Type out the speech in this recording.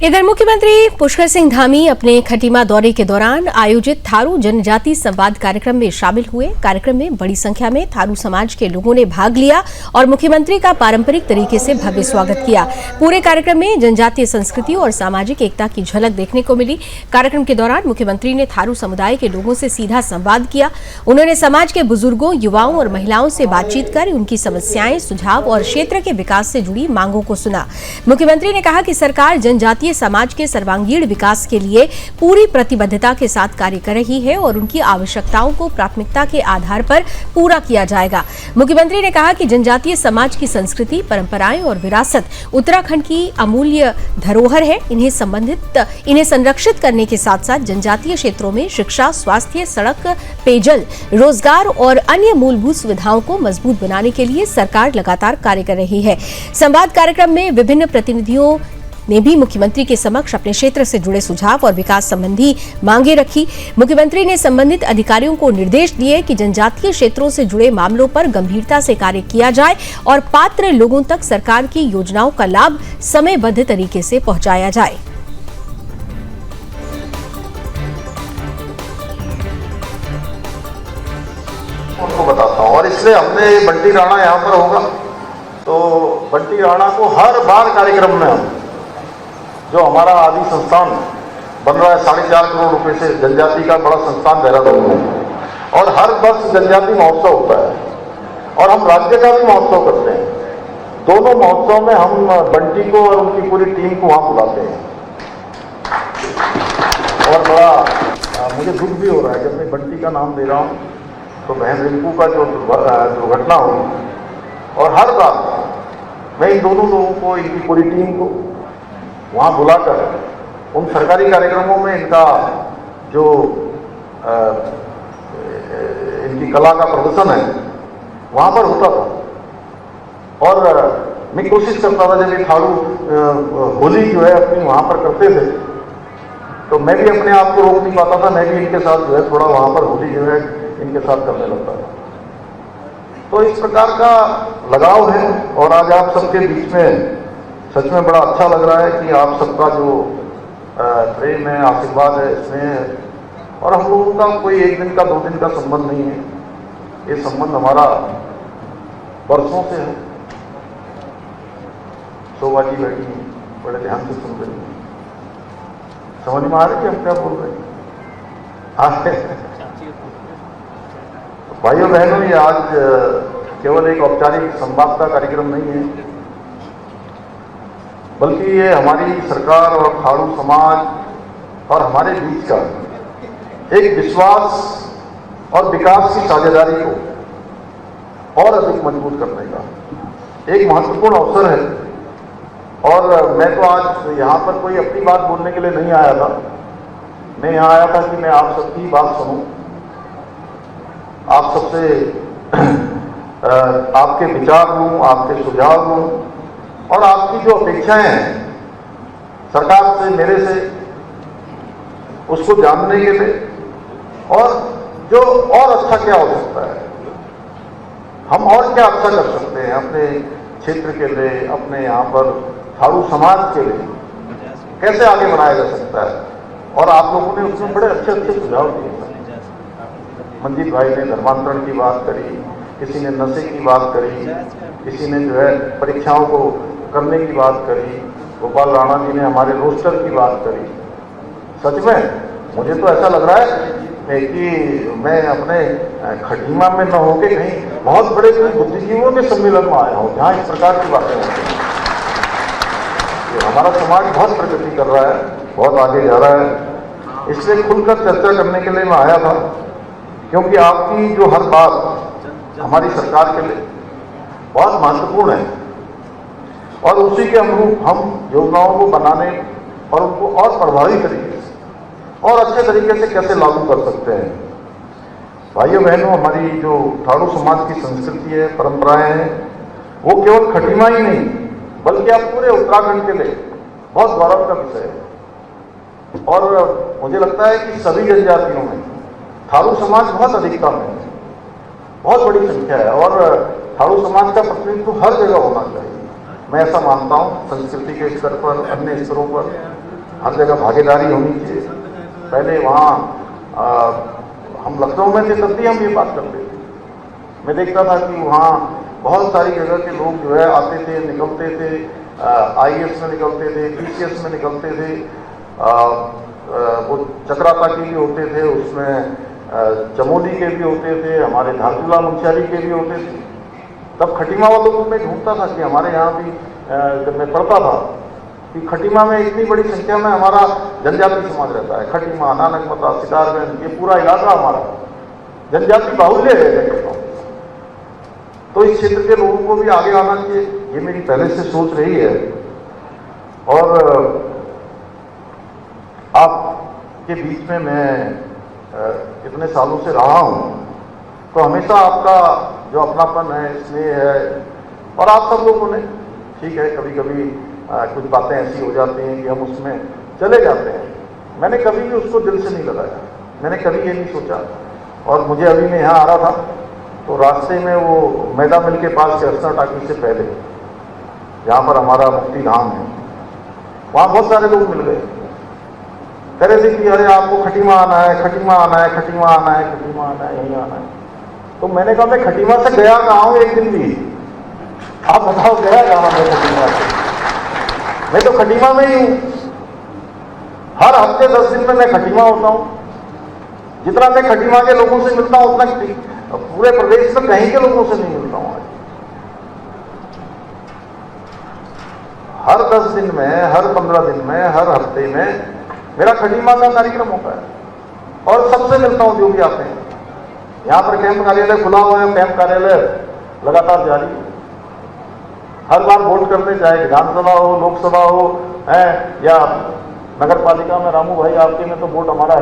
इधर मुख्यमंत्री पुष्कर सिंह धामी अपने खटीमा दौरे के दौरान आयोजित थारू जनजाति संवाद कार्यक्रम में शामिल हुए। कार्यक्रम में बड़ी संख्या में थारू समाज के लोगों ने भाग लिया और मुख्यमंत्री का पारंपरिक तरीके से भव्य स्वागत किया। पूरे कार्यक्रम में जनजातीय संस्कृति और सामाजिक एकता की झलक देखने को मिली। कार्यक्रम के दौरान मुख्यमंत्री ने थारू समुदाय के लोगों से सीधा संवाद किया। उन्होंने समाज के बुजुर्गों, युवाओं और महिलाओं से बातचीत कर उनकी समस्याएं, सुझाव और क्षेत्र के विकास से जुड़ी मांगों को सुना। मुख्यमंत्री ने कहा कि सरकार जनजातीय समाज के सर्वांगीण विकास के लिए पूरी प्रतिबद्धता के साथ कार्य कर रही है और उनकी आवश्यकताओं को प्राथमिकता के आधार पर पूरा किया जाएगा। मुख्यमंत्री ने कहा कि जनजातीय समाज की संस्कृति, परंपराएं और विरासत उत्तराखंड की अमूल्य धरोहर है। इन्हें संरक्षित करने के साथ साथ जनजातीय क्षेत्रों में शिक्षा, स्वास्थ्य, सड़क, पेयजल, रोजगार और अन्य मूलभूत सुविधाओं को मजबूत बनाने के लिए सरकार लगातार कार्य कर रही है। संवाद कार्यक्रम में विभिन्न प्रतिनिधियों ने भी मुख्यमंत्री के समक्ष अपने क्षेत्र से जुड़े सुझाव और विकास संबंधी मांगे रखी। मुख्यमंत्री ने संबंधित अधिकारियों को निर्देश दिए कि जनजातीय क्षेत्रों से जुड़े मामलों पर गंभीरता से कार्य किया जाए और पात्र लोगों तक सरकार की योजनाओं का लाभ समयबद्ध तरीके से पहुंचाया जाए। उनको बताता हूं और इसलिए हमने बंटी राणा यहाँ पर होगा तो बंटी राणा को हर बार कार्यक्रम में हम जो हमारा आदि संस्थान बन रहा है 4.5 करोड़ रुपए से, जनजाति का बड़ा संस्थान देहरादून में, और हर वर्ष जनजाति महोत्सव होता है और हम राज्य का भी महोत्सव करते हैं। दोनों महोत्सव में हम बंटी को और उनकी पूरी टीम को वहां बुलाते हैं और बड़ा मुझे दुख भी हो रहा है जब मैं बंटी का नाम दे रहा हूँ तो बहन रिंकू का जो दुर्घटना हुई, और हर बार मैं इन दोनों लोगों को, इनकी पूरी टीम को वहाँ बुलाकर उन सरकारी कार्यक्रमों में इनका जो इनकी कला का प्रदर्शन है वहाँ पर होता था। और मैं कोशिश करता था जब ये थारू होली जो है अपनी वहाँ पर करते थे तो मैं भी अपने आप को रोक नहीं पाता था, मैं भी इनके साथ जो है थोड़ा वहाँ पर होली जो है इनके साथ करने लगता था। तो इस प्रकार का लगाव है और आज आप सबके बीच में सच में बड़ा अच्छा लग रहा है कि आप सबका जो प्रेम है, आशीर्वाद है, स्नेह है, और हम लोगों का कोई एक दिन का 2 दिन का संबंध नहीं है। ये संबंध हमारा वर्षों से है। शोभा जी बैठी बड़े ध्यान से सुन रही, समझ में आ रही है हम क्या बोल रहे हैं? भाइयों बहनों, ये आज केवल एक औपचारिक संवाद का कार्यक्रम नहीं है, बल्कि ये हमारी सरकार और थारू समाज और हमारे बीच का एक विश्वास और विकास की साझेदारी को और अधिक मजबूत करने का एक महत्वपूर्ण अवसर है। और मैं तो आज यहाँ पर कोई अपनी बात बोलने के लिए नहीं आया था, मैं यहाँ आया था कि मैं आप सबकी बात सुनूं, आप सबसे आपके विचार लूं, आपके सुझाव लूं और आपकी जो अपेक्षाएं हैं सरकार से, मेरे से, उसको जानने के लिए और जो और अच्छा क्या हो सकता है, हम और क्या अच्छा कर सकते हैं अपने क्षेत्र के लिए, अपने यहाँ पर थारू समाज के लिए कैसे आगे बढ़ाया जा सकता है। और आप लोगों ने उसमें बड़े अच्छे अच्छे सुझाव दिए। मंजीत भाई ने धर्मांतरण की बात करी, किसी ने नशे की बात करी, किसी ने जो है परीक्षाओं को करने की बात करी, गोपाल राणा जी ने हमारे रोस्टर की बात करी। सच में मुझे तो ऐसा लग रहा है कि मैं अपने खटीमा में न होके कहीं बहुत बड़े कोई बुद्धिजीवियों के सम्मेलन में आया हूँ जहाँ इस प्रकार की बातें होती हैं। हमारा समाज बहुत प्रगति कर रहा है, बहुत आगे जा रहा है, इसलिए खुलकर चर्चा करने के लिए मैं आया था, क्योंकि आपकी जो हर बात हमारी सरकार के लिए बहुत महत्वपूर्ण है और उसी के अनुरूप हम योजनाओं को बनाने और उनको और प्रभावी तरीके से और अच्छे तरीके से कैसे लागू कर सकते हैं। भाइयों बहनों, हमारी जो थारू समाज की संस्कृति है, परंपराएं हैं, वो केवल खटीमा ही नहीं बल्कि आप पूरे उत्तराखंड के लिए बहुत गौरव का विषय है। और मुझे लगता है कि सभी जनजातियों में थारू समाज बहुत अधिकता में है, बहुत बड़ी संख्या है और थारू समाज का प्रतिनिधित्व हर जगह होना चाहिए। मैं ऐसा मानता हूँ, संस्कृति के स्तर पर, अन्य स्तरों पर हर जगह भागीदारी होनी चाहिए। पहले वहाँ हम लखनऊ में थे तब भी हम ये बात करते थे। मैं देखता था कि वहाँ बहुत सारी जगह के लोग जो है आते थे, निकलते थे, IAS में निकलते थे, PCS में निकलते थे, वो चक्राता के भी होते थे, उसमें चमोली के भी होते थे, हमारे धारचूला मुंशियारी के भी होते थे। तब खटीमा वालों को मैं ढूंढता था कि हमारे यहाँ भी जब मैं पढ़ता था कि खटीमा में इतनी बड़ी संख्या में हमारा जनजाति समाज रहता है। खटीमा, नानकमता, सितारगंज, ये पूरा इलाका हमारा जनजाति बाहुल्य है। तो इस क्षेत्र के लोगों को भी आगे आना चाहिए, ये मेरी पहले से सोच रही है। और आपके बीच में मैं इतने सालों से रहा हूँ, तो हमेशा आपका जो अपनापन है, स्नेह है, और आप सब लोगों ने, ठीक है, कभी कभी कुछ बातें ऐसी हो जाती हैं कि हम उसमें चले जाते हैं। मैंने कभी भी उसको दिल से नहीं लगाया, मैंने कभी ये नहीं सोचा। और मुझे अभी मैं यहाँ आ रहा था तो रास्ते में वो मैदा मिल के पास के अर्चना टाकी से पहले, जहाँ पर हमारा मुक्ति धाम है, वहाँ बहुत सारे लोग मिल गए। कह रहे थे कि अरे आपको खटीमा आना है, खटीमा आना है, खटीमा आना है, खटीमा आना है, यहीं आना है। तो मैंने कहा मैं खटीमा से गया कहाँ हूँ एक दिन भी? आप बताओ गया कहाँ मैं खटीमा से? मैं तो खटीमा में ही हूँ। हर हफ्ते 10 दिन में मैं खटीमा होता हूँ। जितना मैं खटीमा के लोगों से मिलता हूँ उतना पूरे प्रदेश में कहीं के लोगों से नहीं मिलता हूँ। हर 10 दिन में, हर 15 दिन में, हर हफ्ते में मेरा खटीमा का कार्यक्रम होता है और सबसे मिलता हूँ जो भी आते हैं। यहाँ पर कैंप कार्यालय खुला हुआ है, कैंप कार्यालय लगातार जारी है। हर बार वोट करने, चाहे विधानसभा हो, लोकसभा हो, है या नगर पालिका में। रामू भाई आपके में तो वोट हमारा